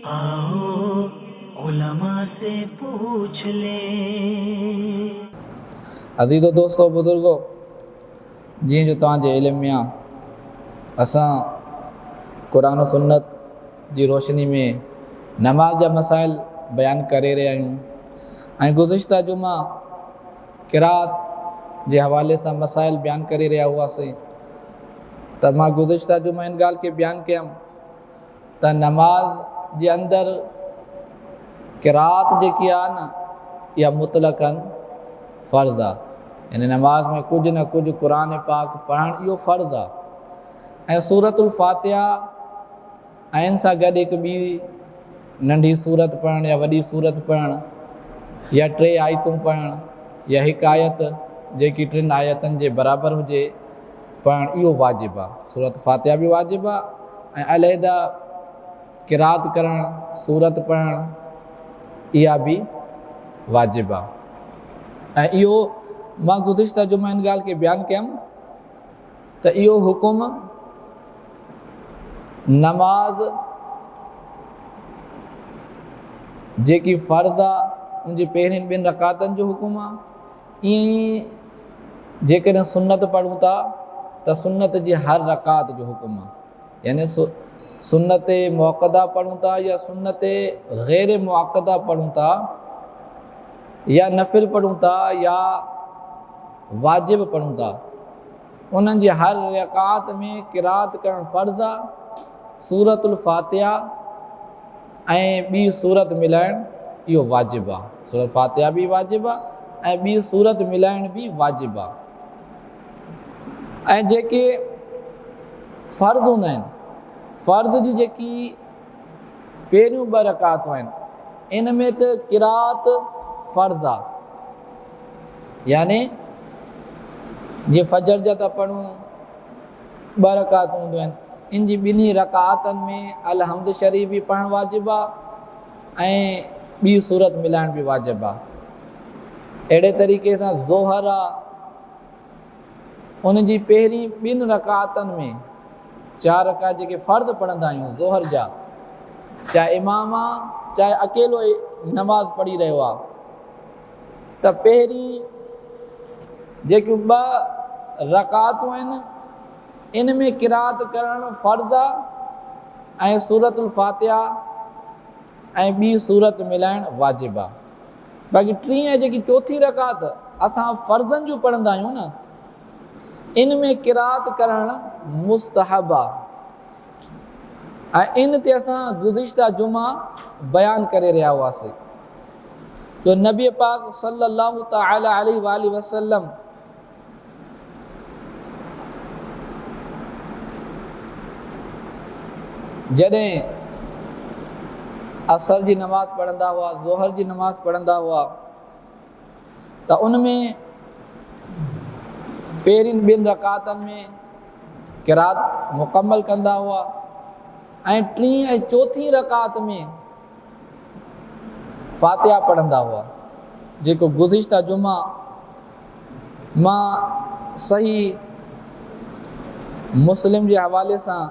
आओ उलमा से पूछ ले। अज़ीज़ो दोस्तों बुज़ुर्गो, जीअं जो तव्हांजे इल्म में आहे, असां क़ुरान और सुन्नत जी रोशनी में नमाज़ जा मसाइल बयानु करे रहिया आहियूं ऐं गुज़िश्ता जुमा क़िरात जे हवाले सां मसाइल बयानु करे रहिया हुआसीं। त मां गुज़िश्ता जुमा इन ॻाल्हि खे बयानु कयमि त नमाज़ जे अंदरि क़िरात जेकी आहे न, इहा मुतलक़न फ़र्ज़ु आहे। यानी नमाज़ में कुझु न कुझु क़ुरान पाक पढ़णु इहो फ़र्ज़ु आहे। ऐं सूरतुल फ़ातिहा ऐं इन सां गॾु हिकु ॿी नंढी सूरत पढ़णु या वॾी सूरत पढ़णु या 3 आयतूं पढ़णु या हिकु आयत जेकी 3 आयतनि जे बराबरि हुजे पढ़णु, इहो वाजिबु आहे। सूरत फ़ातिहा बि वाजिबु आहे ऐं अलहदा क़िरात करणु, सूरत पढ़णु, इहा बि वाजिबु आहे। ऐं इहो मां गुज़िश्ता जुमा इन ॻाल्हि खे बयानु कयमि त इहो हुकुम नमाज़ जेकी फ़र्ज़ु आहे उनजी पहिरियुनि 2 रकातनि जो हुकुम आहे। ईअं ई जेकॾहिं सुन्नत पढ़ूं था त सुन्नत जी हर रकात जो हुकुम आहे। यानी सुन्नत मुअक्कदा पढ़ूं था या सुन्नत ग़ैर मुअक्कदा पढ़ूं था या नफ़िल पढ़ूं था या वाजिब पढ़ूं था, उन्हनि जी हर रकात में क़िरात करणु फ़र्ज़ु आहे। सूरतुल फ़ातिहा ऐं ॿी सूरत मिलाइणु इहो वाजिबु आहे। सूरत फ़ातिहा बि वाजिबु आहे ऐं ॿी सूरत मिलाइण बि वाजिबु आहे। ऐं जेके फ़र्ज़ हूंदा आहिनि, फ़र्ज़ जी जेकी पहिरियूं 2 रकातूं आहिनि, इन में त क़िरात फ़र्ज़ु आहे। यानी जीअं फजर जा था पढ़ूं 2 रकातूं हूंदियूं आहिनि, इन जी 2 रकातनि में अलहम्द शरीफ़ बि पढ़णु वाजिबु आहे ऐं ॿी सूरत मिलाइण बि वाजिबु आहे। अहिड़े तरीक़े सां ज़ोहर आहे, उन जी पहिरीं 2 रकातनि में 4 रकात जेके फ़र्ज़ु पढ़ंदा आहियूं ज़ोहर जा, चाहे इमाम आहे चाहे अकेलो नमाज़ पढ़ी रहियो आहे, त पहिरीं जेकियूं 2 रकातूं आहिनि इन में क़िरात करणु फ़र्ज़ु आहे ऐं सूरतुल फ़ातिहा ऐं ॿी सूरत मिलाइणु वाजिबु आहे। बाक़ी 3 जेकी 4थी रकात असां फ़र्ज़नि जूं पढ़ंदा आहियूं न, इन में क़िरात करणु मुस्तहब आहे। ऐं इन ते असां गुज़िश्ता जुमा बयानु करे रहिया हुआसीं जो नबी पाक सल्लल्लाहु तआला अलैहि वसल्लम जॾहिं असर जी नमाज़ पढ़ंदा हुआ, ज़ोहर जी नमाज़ पढ़ंदा हुआ, त उन में पहिरियुनि 2 रकातनि में क़िरात मुकमल कंदा हुआ ऐं 3 ऐं 4थी रकात में फ़ातिहा पढ़ंदा हुआ, जेको गुज़िश्ता जुमा मां सही मुस्लिम जे हवाले सां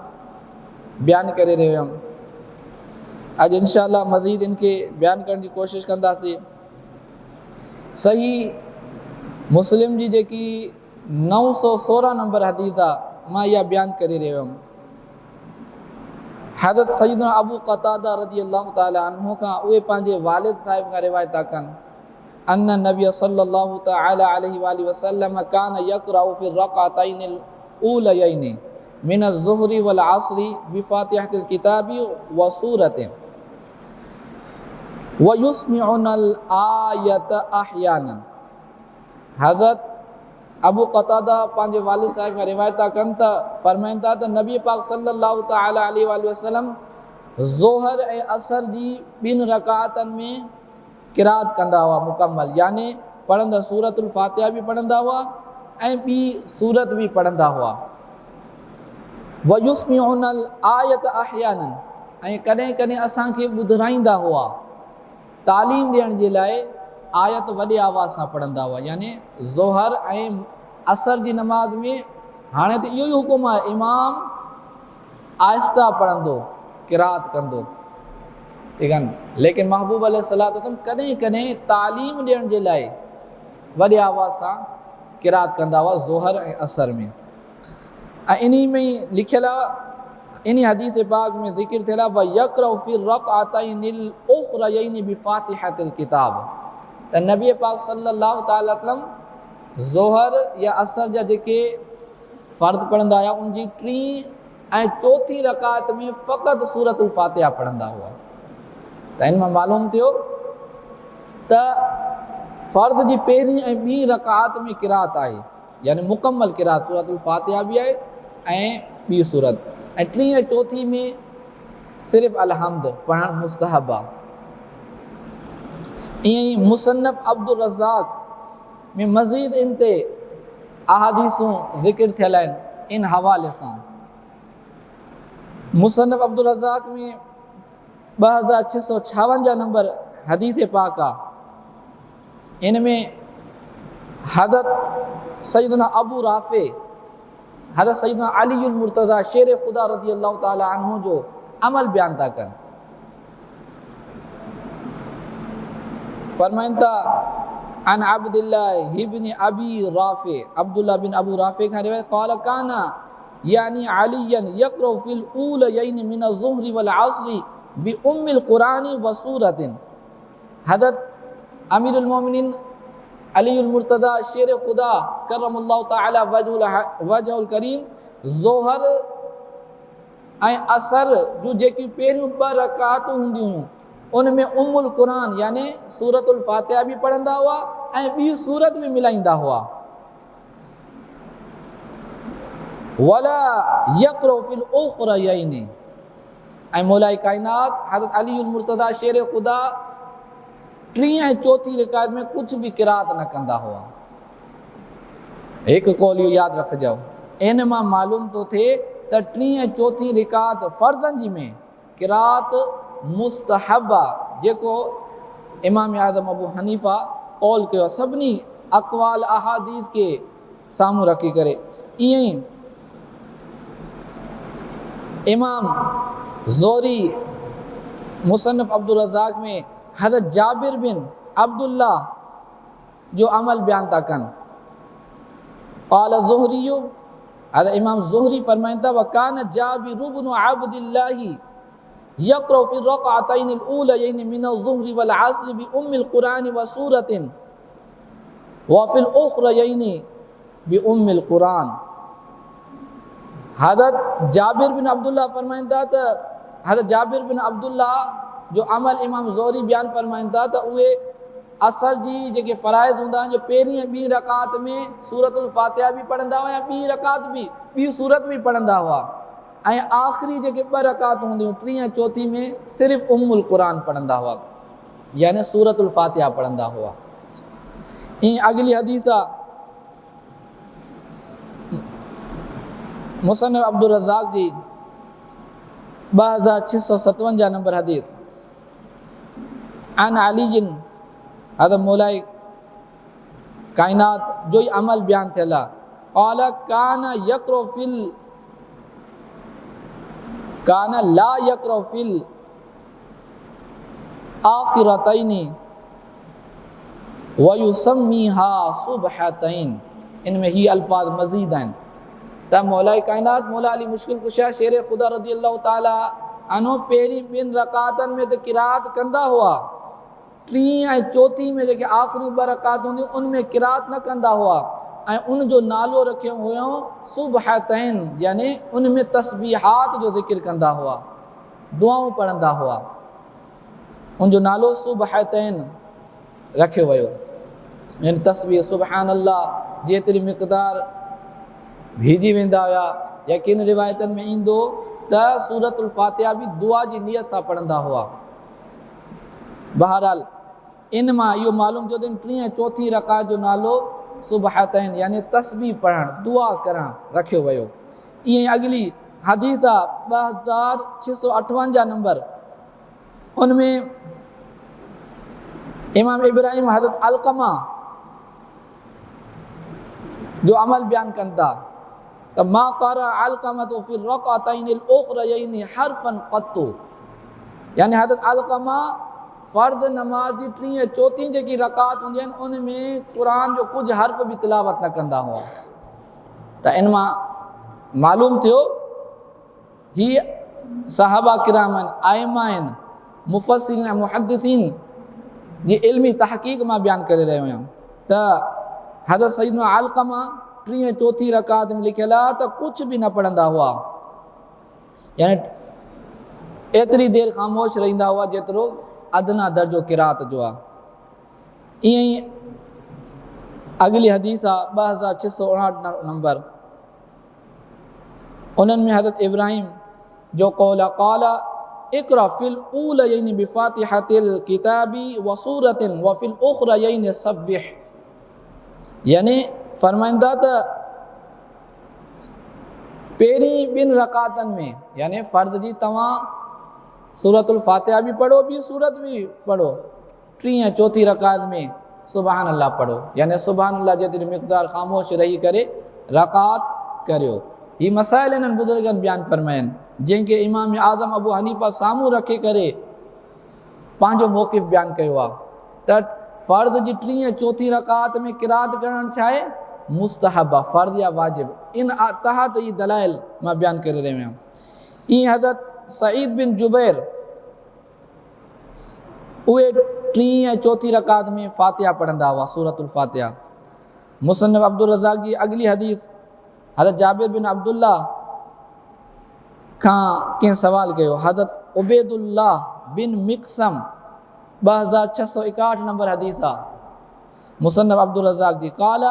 बयानु करे रहियो हुयुमि। अॼु इंशाअल्लाह मज़ीद इनखे बयानु करण जी कोशिशि कंदासीं। सही मुस्लिम जी जेकी 916 नंबर हदीस आहे, मां इहा बयानु करे रहियो हुयुमि। हज़रत सय्यदना अबू क़तादा रज़ियल्लाहु तआला अन्हु खां उहे पंहिंजे वालिद साहिब खां रिवायत था कनि, अन्न नबी सल्लल्लाहु तआला अलैहि वसल्लम कान यक़रउ फी रक़अतैनिल ऊलयैनि मिन अज़-ज़ुहरी वल असरी बिफ़ातिहतिल किताबी व सूरतिन व युस्मिउनल आयत अहयानन। हज़रत अबू क़तादा पंहिंजे वालिद साहिब खां रिवायत था कनि त फरमाइनि था त नबी पाक सल्लल्लाहु तआला अलैहि वसल्लम ज़ोहर ऐं असर जी 2 रकातनि में क़िरात कंदा हुआ मुकमल, यानी पढ़ंदा सूरतुल फ़ातिहा बि पढ़ंदा हुआ ऐं ॿी सूरत बि पढ़ंदा हुआ। व युस्मिउनल आयत अहयानन, ऐं कॾहिं कॾहिं असांखे ॿुधाईंदा हुआ, तालीम ॾियण जे लाइ आयत वॾे आवाज़ सां पढ़ंदा हुआ। यानी ज़ोहर ऐं असर जी नमाज़ में हाणे त इहो ई हुकुम आहे, इमाम आहिस्ता पढ़ंदो, क़िरात कंदो, ठीक आहे न। लेकिन महबूब अलैहिस्सलाम कॾहिं कॾहिं तालीम ॾियण जे लाइ वॾे आवाज़ सां क़िरात कंदा हुआ ज़ोहर ऐं असर में। ऐं इन में ई लिखियल आहे, इन हदीस पाक में ज़िक्र थियल आहे व यक़रउ फ़ी रक़अतैनिल उख़रयैनि बिफ़ातिहतिल किताब। त नबी पाक सल्लल्लाहु तआला अलैहि वसल्लम ज़ोहर या असर जा जेके फ़र्ज़ पढ़ंदा हुआ उन जी टी ऐं चौथी रकात में फ़क़ति सूरतुल फ़ातिहा पढ़ंदा हुआ। त इन मां मालूम थियो त फ़र्ज़ जी पहिरीं ऐं ॿी रकात में क़िरात आहे, यानी मुकम्मल क़िरात सूरतुल फ़ातिहा बि आहे ऐं ॿी सूरत, ऐं टी ऐं चौथी में सिर्फ़ु अलहम्द पढ़णु मुस्तहब आहे। ईअं ई मुसन्नफ़ अब्दुल रज़ाक़ में मज़ीद इन ते अहादीसूं ज़िक्र थियल आहिनि इन हवाले सां। मुसन्नफ़ अब्दुल रज़ाक़ में 2656 नंबर हदीस पाक आहे। इन में हज़रत सैयदना अबू राफ़े हज़रत सैयदना अलीउल मुर्तज़ा शेर ख़ुदा रज़ी अल्लाह ताला अन्हु जो अमल बयान था कनि। फरमाइनि था अन अब्दुल्लाह इब्न अबी राफ़े, अब्दुल्लाह बिन अबू राफ़े खां रिवायत क़ाल काना यानी अलियन यक़रउ फ़िल ऊलयैनि मिन अज़्ज़ुहरि वल अस्रि बि उम्मिल क़ुरानी व सूरतिन। हज़रत अमीरुल मोमिनीन अलीउल मुर्तज़ा शेर ख़ुदा करमल्लाहु तआला वजहुल करीम ज़ोहर ऐं असर जूं जेकी पहिरियों 2 रकातूं हूंदियूं हुयूं उन में उम्मुल क़ुरान यानी सूरतुल फ़ातिहा बि पढ़ंदा हुआ ऐं ॿी सूरत बि मिलाईंदा हुआ। वला यक़रउ फ़िल उख़रयैनि, ऐं मौलाए काइनात हज़रत अलीउल मुर्तज़ा शेर ख़ुदा टी ऐं चौथी रकात में कुछ भी क़िरात न कंदा हुआ। एक कौल इहो यादि रखिजो, इन मां मालूम तो थिए त टी ऐं चौथी रकात फ़र्ज़नि जी में क़िरात मुस्तहब आहे, जेको इमाम आज़म अबू हनीफ़ा कौल कयो सभिनी अक़वाल अहादीस के साम्हूं रखी करे। ईअं ई इमाम ज़ोहरी मुसन्नफ़ अब्दुल रज़ाक़ में हज़रत जाबिर बिन अब्दुल्लाह जो अमल बयान था कनि। क़ाल ज़ुहरियु, हज़रत इमाम ज़ुहरी फरमाइनि था वकान जाबिर इब्न अब्दिल्लाह यक़रउ फ़ी रक़अतैनिल ऊलयैनि मिन अज़्ज़ुहरि वल अस्रि बि उम्मिल क़ुरान व सूरतिन व फ़िल उख़रयैनि बि उम्मिल क़ुरान। हज़रत जाबिर बिन अब्दुल्लाह फरमाइनि था त हज़रत जाबिर बिन अब्दुल्लाह जो अमल इमाम ज़ोहरी बयान फरमाइनि था त उहे असर जी जेके फ़राइज़ हूंदा आहिनि जो पहिरीं ऐं ॿी रकात में सूरतुल फ़ातिहा बि पढ़ंदा हुआ ऐं ॿी रकात बि ॿी सूरत बि पढ़ंदा हुआ, ऐं आख़िरी जेके 2 रकात हूंदियूं टी ऐं चौथी में सिर्फ़ु उम्मुल क़ुरान पढ़ंदा हुआ, यानी सूरतुल फ़ातिहा पढ़ंदा हुआ। ईअं अगली हदीस आहे मुसन्नफ़ अब्दुल रज़ाक़ जी 2657 नंबर हदीस अन अलीजिन हज़रत मौलाए कायनात जो ही अमल बयान थियल आहे। क़ाल काना यक़रउ फ़िल काना ला यक़रउ फ़िल आख़िरतैनि व युसम्मीहा सुबहतैन। इनमें ही अल्फाज मज़ीद आहिनि त मौलाए कायनात मौला अली मुश्किल कुशा शेर ख़ुदा रज़ी अल्लाह ताला अन्हु पहिरीं 2 रकातनि में त क़िरात कंदा हुआ, टी ऐं चौथी में जेके आख़िरी 2 रकात हूंदियूं उनमें क़िरात न कंदा हुआ, ऐं उन जो नालो रखियो हुयो सुबहतैन, यानी उनमें तस्बीहात जो ज़िक्र कंदा हुआ, दुआऊं पढ़ंदा हुआ, उनजो नालो सुबहतैन रखियो वियो। यानी तस्बीह सुबहान अल्लाह जेतिरी मिक़दार भीजी वेंदा हुआ, या किन रिवायतनि में ईंदो त सूरतुल फ़ातिहा बि दुआ जी नियत सां पढ़ंदा हुआ। बहरहाल इन मां इहो मालूम थियो त टी ऐं चौथी रकात जो नालो सुबहतैन यानी तस्बीह पढ़णु दुआ करणु रखियो वियो। ईअं ई अगली हदीस आहे 2658 नंबर, उनमें इमाम इब्राहिम हज़रत अलक़मा जो अमल बयान कनि था त मा क़रा अलक़मतु फ़ी रक़अतैनिल उख़रयैनि हर्फ़न क़त्तु। यानी हज़रत अलक़मा फ़र्ज़ नमाज़ जी टीं चौथीं जेकी रकात हूंदी आहिनि उन में क़ुर जो कुझु हर्फ़ बि तिलावत न कंदा हुआ। त इन मां मालूम थियो हीअ सहाबा किराम आहिनि, आइमा आहिनि, मुफ़स्सिरीन ऐं मुहद्दिसीन जी इल्मी तहक़ीक़ मां बयानु करे रहियो आहियां त हज़रत सैयदना अलक़मा टीं चौथीं रकात में लिखियलु आहे त कुझु बि न पढ़ंदा हुआ, यानी एतिरी देरि ख़ामोश रहंदा हुआ जेतिरो अदना दर्जो क़िरात जो आहे। ईअं ई अगली हदीस आहे 2659 नंबर, उन्हनि में हज़रत इब्राहिम जो क़ौल आहे क़ाल इक़रा फ़िल ऊलयैनि बिफ़ातिहतिल किताबी व सूरतिन व फ़िल उख़रयैनि सब्बिह, यानी फरमाईंदा त पहिरीं ॿिनि रकातनि में यानी फ़र्ज़ जी तव्हां सूरतुल फ़ातिहा बि पढ़ो, ॿी सूरत बि पढ़ो, टीं ऐं चौथीं रकात में सुबहान अल्लाह पढ़ो, यानी सुबहान अल्लाह जेतिरी मिक़दार ख़ामोश रही करे रकात करियो। हीअ मसाइल इन्हनि बुज़ुर्गनि बयानु फ़रमाइनि जंहिंखे इमाम आज़म अबू हनीफ़ा साम्हूं रखे करे पंहिंजो मौक़िफ़ बयानु कयो आहे त फ़र्ज़ जी टीं ऐं चौथीं रकात में क़िरात करणु छा आहे मुस्तहब आहे, फ़र्ज़ या वाजिब, इन तहत ई दलाइल मां बयानु करे रहियो आहियां। ईअं हज़रत सईद बिन जुबैर उहे टीं ऐं चौथीं रकात में फ़ातिहा पढ़ंदा हुआ, सूरतुल फ़ातिहा। मुसन्निफ़ अब्दुल रज़ाक़ जी अगली हदीस हज़रत जाबिर बिन अब्दुल्ला खां कंहिं सवाल कयो, हज़रत उबैदुल्लाह बिन मिक़सम 2661 नंबर हदीस आहे मुसन्निफ़ अब्दुल रज़ाक़ जी। क़ाल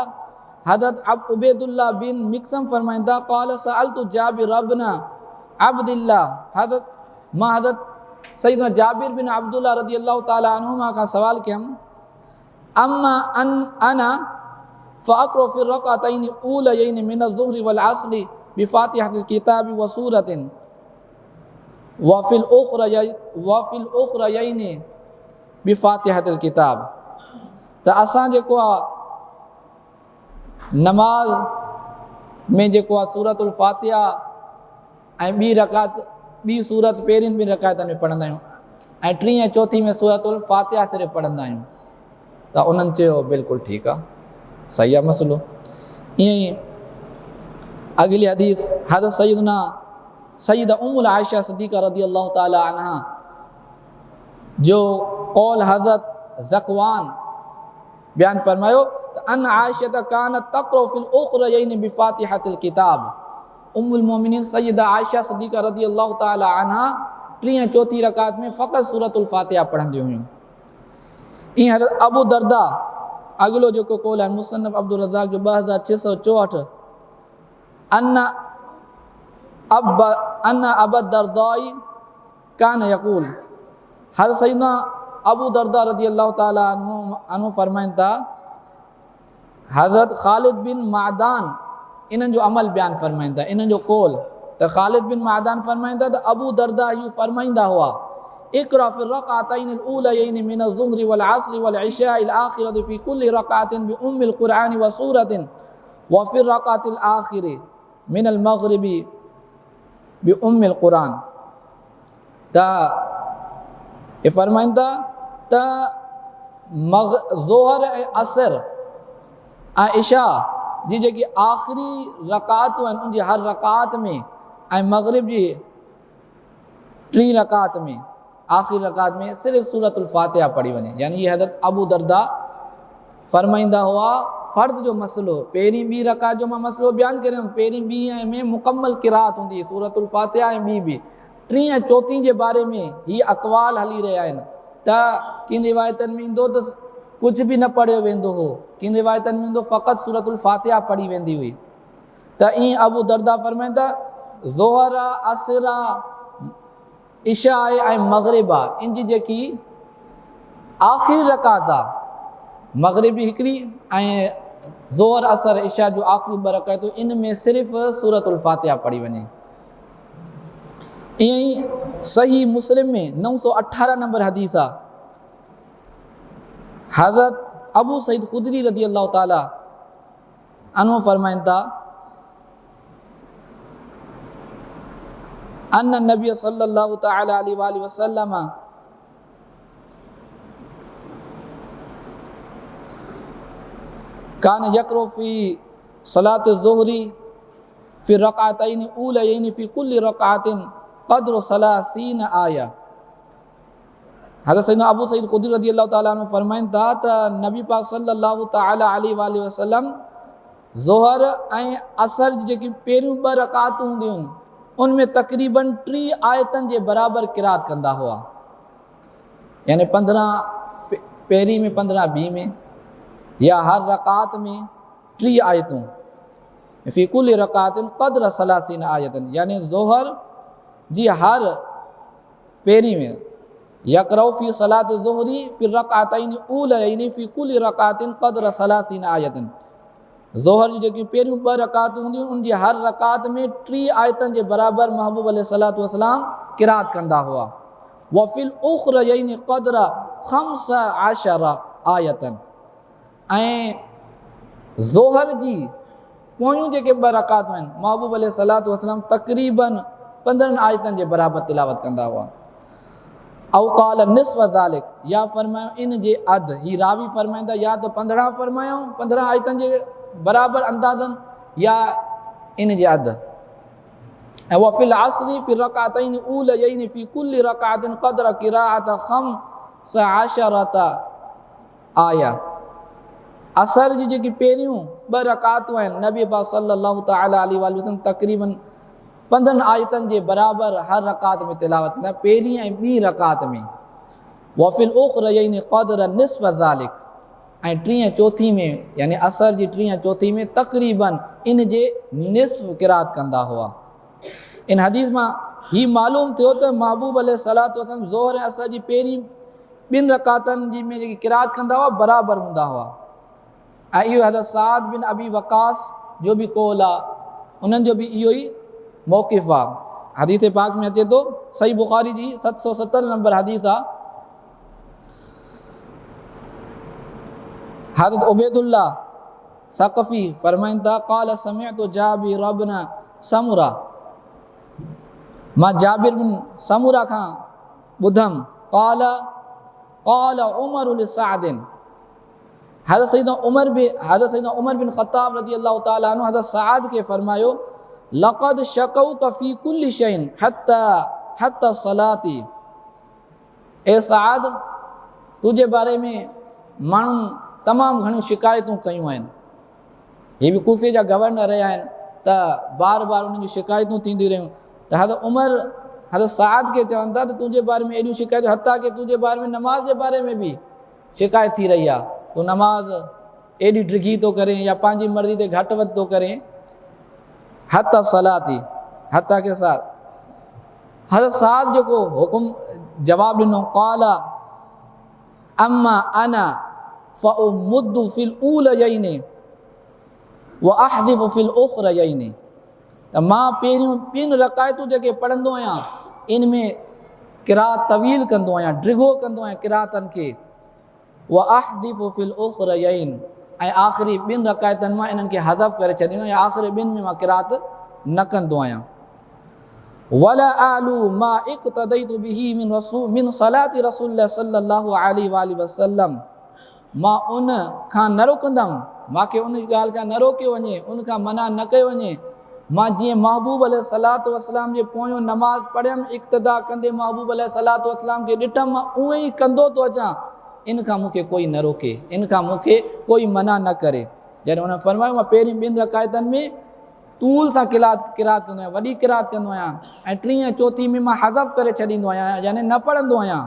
हज़रत उबैदुल्लाह बिन मिक़सम फरमाइंदा क़ाल सअलतु जाबिर इब्न अब्दिल्लाह, मां हज़रत सैयदना जाबिर बिन अब्दुल्लाह रज़ियल्लाहु ताला अन्हुमा खां सवाल कयमि अम्मा अना फ़अक़रउ फ़ी रक़अतैनि ऊलयैनि मिन अज़्ज़ुहरि वल अस्रि बिफ़ातिहतिल किताबि व सूरतिन व फ़िल उख़रयैनि बिफ़ातिहतिल किताब। त असां जेको आहे नमाज़ में जेको आहे सूरतुल फ़ातिहा ऐं ॿी सूरत पहिरीं ॿिनि रकातनि में पढ़ंदा आहियूं ऐं टीं ऐं चौथीं में सूरतुल फ़ातिहा सिर्फ़ु पढ़ंदा आहियूं। त उन्हनि चयो बिल्कुलु ठीकु आहे, सही आहे मसइलो। ईअं ई अगली हदीस हज़रत सैयदा उम्मुल आयशा सिद्दीक़ा रज़ियल्लाहु ताला अन्हा जो क़ौल हज़रत ज़कवान बयानु फरमायो त अन आयशा कानत तक़रउ फ़िल उख़रयैनि बिफ़ातिहतिल किताब, उम्मुल मोमिनीन सैयदा आयशा सिद्दीक़ा रज़ियल्लाहु ताला अन्हा टीं ऐं चौथीं रकात में फ़क़त सूरतुल फ़ातिहा पढ़ंदियूं हुयूं। ईअं हज़रत अबू दरदा अगलो जेको क़ौल आहे मुसन्निफ़ अब्दुल रज़ाक़ जो 2664 अन्न अबा दरदाई कान यक़ूल, हज़रत सैयदना अबू दरदा रज़ियल्लाहु ताला अन्हु फरमाइनि था हज़रत ख़ालिद बिन मादान इन्हनि जो अमल बयानु फरमाइनि था, इन्हनि जो क़ौल त ख़ालिद बिन मादान फरमाइनि था त अबू दरदा यूं फरमाईंदा हुआ इक़रा फ़ी रक़अतैनि ऊलयैनि मिन अज़्ज़ुहरि वल अस्रि वल इशाइल आख़िरति फ़ी कुल्लि रक़अतिन बि उम्मिल क़ुरआन व सूरतिन व फ़ी रक़अतिल आख़िरि मिनल मग़रिबि बि उम्मिल क़ुरआन। त ये फरमाइनि था त ज़ोहर ऐं असर ऐं इशा जी जेकी आख़िरी रकातूं आहिनि उनजी हर रकात में ऐं मग़रिब जी टी रकात में आख़िरी रकात में सिर्फ़ु सूरतुल फ़ातिहा पढ़ी वञे। यानी ये हज़रत अबू दरदा फरमाईंदा हुआ फ़र्ज़ जो मसइलो पहिरीं ॿी रकात जो मां मसइलो बयानु करियुमि, पहिरीं ॿी में मुकमल क़िरात हूंदी सूरतुल फ़ातिहा ऐं ॿी टीं ऐं चौथीं जे बारे में हीअ अक़वाल हली रहिया आहिनि त किन रिवायतनि में ईंदो त कुझु बि न पढ़ियो वेंदो हो, किन रिवायतनि में ईंदो फ़क़ति सूरतुल फ़ातिहा पढ़ी वेंदी हुई। त ईअं अबू दरदा फरमाइनि था ज़ोहर असर इशा ऐं मग़रिब आहे इन जी जेकी आख़िरी रकात आहे मग़रिबी हिकिड़ी ऐं ज़ोहर असर इशा जो आख़िरी ॿ रकातूं इन में सिर्फ़ु सूरतुल फ़ातिहा पढ़ी वञे। ईअं ई सही मुस्लिम में 918 नंबर हदीस आहे हज़रत अबू सईद ख़ुदरी रज़ियल्लाहु ताला अन्हु फरमाइनि था अन्न नबी सल्लल्लाहु तआला अलैहि वसल्लम कान यक़रउ फ़ी सलात ज़ुहरी फ़ी रक़अतैन ऊलयैन फ़ी कुल्लि रक़अतिन क़द्र सलासीन आया। हज़रत सैयदना अबू सईद खुदरी रज़ियल्लाहु ताला अन्हु फरमाइनि था त नबी पाक सल्लल्लाहु तआला अलैहि वसल्लम ज़ोहर ऐं असर जी जेकी पहिरियूं 2 रकातूं हूंदियूं आहिनि उनमें तक़रीबन 3 आयतनि जे बराबरि क़िरात कंदा हुआ, यानी 15 पहिरीं में 15 ॿी में, या हर रकात में 3 आयतूं। फ़ी कुल्लि रकातिन क़द्र सलासीन आयतन, यानी ज़ोहर जी हर पहिरीं में यक़रउ फ़ी सलात ज़ुहरी फ़ी रक़अतैन ऊलयैन फ़ी कुल्लि रकातिन क़द्र सलासीन आयतन। ज़ोहर जी जेकी पहिरियूं 2 रकातूं हूंदियूं उन जी हर रकात में 3 आयतनि जे बराबरि महबूब अलैहिस्सलातु वस्सलाम क़िरात कंदा हुआ। व फ़िल उख़रयैन क़द्र 15 आयतन, ऐं ज़ोहर जी पोयूं जेके 2 रकातूं आहिनि महबूब अलैहिस्सलातु वस्सलाम तक़रीबन 15 आयतनि जे बराबरि तिलावत कंदा हुआ। औ क़ाल निस्फ़ ज़ालिक, या फरमायो इन जे अधु, ही रावी फरमाईंदा या तो 15 फरमायूं 15 आयतनि जे बराबरि अंदाज़न, या इन जे अधु। ऐं व फ़िल असरी फ़ी रक़अतैन ऊलयैन फ़ी कुल्लि रक़अतिन क़द्र क़िराअत 15 आया। असर जी जेकी पहिरियूं 2 रकातूं आहिनि नबी पाक सल्लल्लाहु तआला अलैहि वसल्लम तक़रीबन 15 आयतनि जे बराबरि हर रकात में तिलावत कंदा, पहिरीं ऐं ॿी रकात में। व फ़िल उख़रयैन क़द्र निस्फ़ ज़ालिक, ऐं 3 ऐं 4 में, यानी असर जी 3 ऐं 4 में तक़रीबन इन जे निस्फ़ क़िरात कंदा हुआ। इन हदीस मां ही मालूम थियो त महबूब अलैहिस्सलातु वस्सलाम ज़ोहर ऐं असर जी पहिरीं 2 रकातनि जी में जेकी क़िरात कंदा हुआ बराबरि हूंदा हुआ। ऐं इहो हज़रत साद बिन अबी वक़ास जो बि कौल आहे, उन्हनि जो बि इहो ई मौक़िफ़ आहे। हदीस पाक में अचे थो, सही बुख़ारी जी 770 नंबर हदीस आहे। हज़रत उबैदुल्लाह सक़फ़ी फरमाइनि था क़ाल समिअतु जाबिर इब्न समुरा, मां जाबिर बिन समुरा खां ॿुधमि, क़ाल क़ाल उमर लिसअदिन, हज़रत सैयदना उमर बिन ख़त्ताब रज़ियल्लाहु ताला अन्हु हज़रत सअद के फरमायो लक़द शकौक फ़ी कुल्लि शैइन हत्ता सलाती, ए सअद तुंहिंजे बारे में माण्हुनि तमामु घणियूं शिकायतूं कयूं आहिनि। हे बि कूफ़े जा गवर्नर रहिया आहिनि त बार बार उन्हनि जूं शिकायतूं थींदियूं रहियूं। त हज़रत उमर हज़रत सअद खे चवनि था त तुंहिंजे बारे में एॾियूं शिकायतूं, हता कि तुंहिंजे बारे में नमाज़ जे बारे में बि शिकायत थी रही आहे, तूं नमाज़ एॾी डिघी थो करें या पंहिंजी मर्ज़ी ते घटि वधि थो करें। हत्ता सलाती, हत्ता के साथ हज़रत सअद जेको हुकुम जवाबु ॾिनो, क़ाल अम्मा अना फ़उमुद्दु फ़िल ऊलयैन व अहज़िफ़ु फ़िल उख़रयैन, त मां पहिरियूं 2 रकातूं जेके पढ़ंदो आहियां इन में क़िरात तवील कंदो आहियां, डिघो कंदो आहियां क़िरातनि खे। व अहज़िफ़ु फ़िल उख़रयैन, ऐं आख़िरी 2 रकातनि मां इन्हनि खे हज़फ़ करे छॾींदो आहियां, आख़िरी 2 में मां क़िरात न कंदो आहियां। वला आलू मा इक़्तदैतु बिही मिन सलाति रसूलिल्लाह सल्लल्लाहु अलैहि वसल्लम, मां उन खां न रुकंदमि, मूंखे उन ॻाल्हि खां न रोकियो वञे, उन खां मना न कयो वञे। मां जीअं महबूब अलैहिस्सलातु वस्सलाम जे पोयों नमाज़ पढ़ियमि इक़्तिदा कंदे महबूब अलैहिस्सलातु वस्सलाम खे ॾिठमि, मां उअं ई कंदो थो अचां, इन खां मूंखे कोई न रोके, इन खां मूंखे कोई मना न करे। जॾहिं हुन फरमायो मां पहिरीं 2 रकातनि में तूल सां क़िरात कंदो आहियां, वॾी क़िरात कंदो आहियां, ऐं 3 ऐं 4 में मां हज़फ़ करे छॾींदो आहियां, यानी न पढ़ंदो आहियां।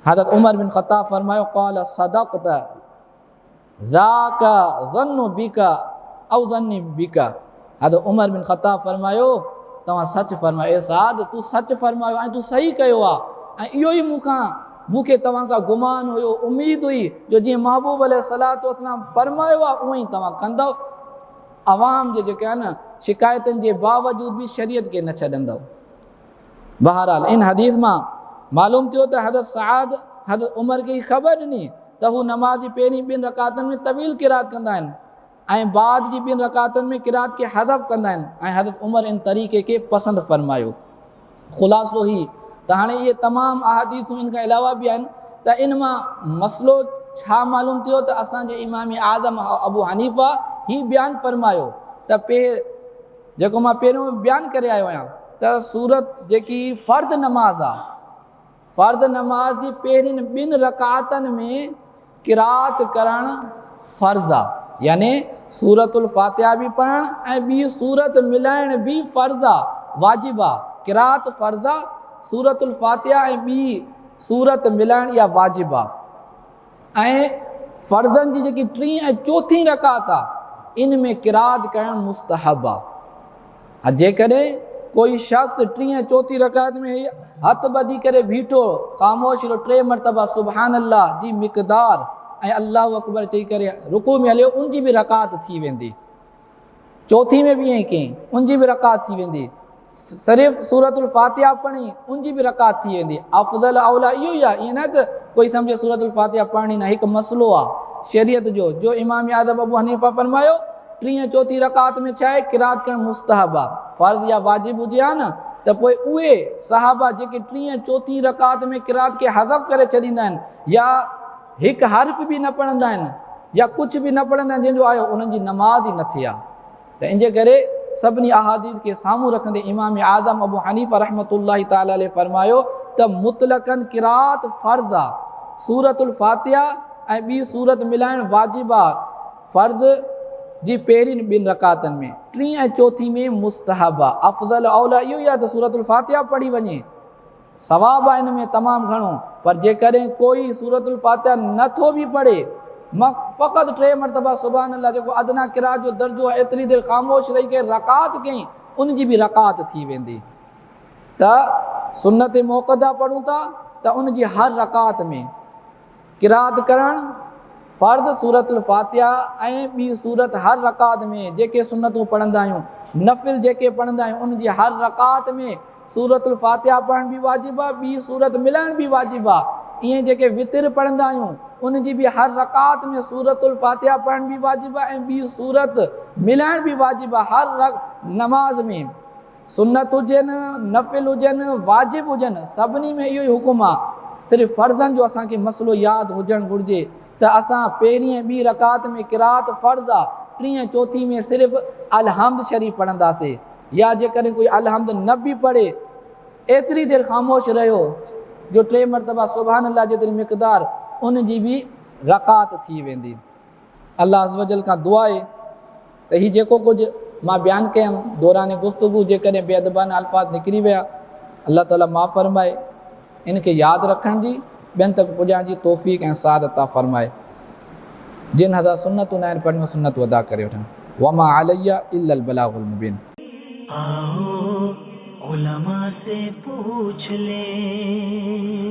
हज़रत उमर बिन ख़त्ताब फरमायो क़ाल सदक़त ज़ाका ज़न्नु बिका औ ज़न्नी बिका, हज़रत उमर बिन ख़त्ताब फरमायो तव्हां सच फरमायो, ए सअद तूं सच फरमायो ऐं तूं सही कयो आहे, ऐं इहो ई मूंखे तव्हां खां गुमान हुयो, उमेद हुई जो जीअं महबूब अलैहिस्सलातु वस्सलाम फरमायो आहे उअं ई तव्हां कंदव, अवाम जे जेके आहे न शिकायतुनि जे बावजूद बि शरीयत खे न छॾंदव। बहरहाल इन हदीस मां मालूम थियो त हज़रत सअद हज़रत उमर खे ख़बर ॾिनी त हू नमाज़ जी पहिरीं 2 रकातनि में तवील क़िरात कंदा आहिनि, ऐं बाद जी ॿिनि रकातनि में क़िरात खे हज़फ़ कंदा आहिनि ऐं हज़रत उमर इन तरीक़े खे पसंदि फ़रमायो। ख़ुलासो ही त हाणे इहे तमामु अहादीसूं इन खां अलावा बि आहिनि त इन मां मसइलो छा मालूम थियो त असांजे इमाम आज़म अबू हनीफ़ा ही बयानु फ़रमायो त जेको मां पहिरियों बयानु करे आयो आहियां त सूरत जेकी फ़र्ज़ नमाज़ आहे, फ़र्ज़ नमाज जी पहिरियुनि ॿिनि रकातनि में क़िरात करणु फ़र्ज़ आहे, यानी सूरतुल फ़ातिहा बि पढ़णु ऐं ॿी सूरत मिलाइण बि फ़र्ज़ आहे, वाजिबु आहे। क़िरात फ़र्ज़ आहे, सूरतुल फ़ातिहा ऐं ॿी सूरत मिलाइण इहा वाजिबु आहे। ऐं फ़र्ज़नि जी जेकी टीं ऐं चोथीं रकात आहे इन में क़िरात करणु मुस्तहब आहे। जेकॾहिं कोई शख़्स टीं ऐं चोथीं रकात में हथ ॿधी करे बीठो ख़ामोश रहो 3 मरतबा सुबहान अल्लाह जी मिक़दार ऐं अल्लाहु अकबर चई करे रुकू में हलियो, उनजी बि रकात थी वेंदी। चौथी में बि ईअं कई, उनजी बि रकात थी वेंदी। सिर्फ़ु सूरतुल फ़ातिहा पढ़ी उनजी बि रकात थी वेंदी। अफ़ज़ल औला इहो ई आहे, ईअं न त कोई सम्झे सूरतुल फ़ातिहा पढ़णी न, हिकु मसइलो आहे शरीयत जो इमाम आज़म अबू हनीफ़ा फ़रमायो 3 ऐं 4 रकात में छा आहे क़िरात करणु मुस्तहब आहे। फ़र्ज़ या वाजिबु हुजे हा न त पोइ उहे सहाबा जेके 3 ऐं 4 रकात में क़िरात खे हज़फ़ करे छॾींदा आहिनि या हिकु हर्फ़ बि न पढ़ंदा आहिनि या कुझु बि न पढ़ंदा आहिनि जंहिंजो आयो उन्हनि जी नमाज़ ई न थी आहे। त इन जे करे सभिनी अहादीस खे साम्हूं रखंदे इमाम आज़म अबू हनीफ़ा रहमतुल्लाहि ताला अलैहि फ़रमायो त मुतलक़न क़िरात फ़र्ज़ आहे, सूरतुल फ़ातिहा ऐं ॿी सूरत मिलाइण वाजिबु आहे। फ़र्ज़ जी पहिरियुनि 2 रकातनि में, 3 ऐं 4 में मुस्तहब आहे। अफ़ज़ल औला इहो ई आहे त सूरतुल फ़ातिहा पढ़ी वञे, सवाबु आहे इन में तमामु घणो। पर जेकॾहिं कोई सूरतुल फ़ातिहा नथो बि पढ़े, फ़क़ति 3 मरतबा सुबहान अल्लाह जेको अदना क़िरात जो दर्जो आहे एतिरी देरि ख़ामोश रही करे रकात कयईं, उनजी बि रकात थी वेंदी। त सुन्नत मुक़दा पढ़ूं था त उनजी हर रकात में क़िरात करणु फ़र्ज़ सूरतुल फ़ातिहा ऐं ॿी सूरत हर रकात में जेके सुन्नतूं पढ़ंदा आहियूं, नफ़िल जेके पढ़ंदा आहियूं उनजी हर रकात में सूरतुल फ़ातिहा पढ़ण बि वाजिबु आहे, ॿी सूरत मिलाइण बि वाजिबु आहे। ईअं जेके वितिर पढ़ंदा आहियूं उनजी बि हर रकात में सूरतुल फ़ातिहा पढ़ण बि वाजिबु आहे ऐं ॿी सूरत मिलाइण बि वाजिबु आहे। हर नमाज़ में सुन्नत हुजनि, नफ़िल हुजनि, वाजिबु हुजनि, सभिनी में इहो ई हुकुम आहे। सिर्फ़ु फ़र्ज़नि जो असांखे मसइलो यादि हुजणु घुरिजे त असां पहिरीं ऐं ॿी रकात में क़िरात फ़र्ज़ आहे, 3 ऐं 4 में सिर्फ़ु अलहम्द शरीफ़ पढ़ंदासीं, या जेकॾहिं कोई अलहम्द न बि पढ़े एतिरी देरि ख़ामोश रहियो जो 3 मरतबा सुबहान अल्लाह जेतिरी मिक़दार उनजी बि रकात थी वेंदी। अल्लाह अज़्ज़ व जल खां दुआ आहे त हीउ जेको कुझु मां बयानु कयुमि दौरान गुफ़्तगू जेकॾहिं बेअदबाना अल्फाज़ निकिरी विया, अल्लाह ताला माफ़ फ़रमाए, इनखे यादि रखण जी ॿियनि तक पुॼाइण जी तौफ़ीक़ ऐं साद अता फ़रमाए। जिन हज़ार सुन्नतूं न आहिनि पढ़ियूं सुन्नतूं अदा करे वठनि। वमा अलैया इल्लल बलागुल मुबीन। आओ उलमा से पूछ ले।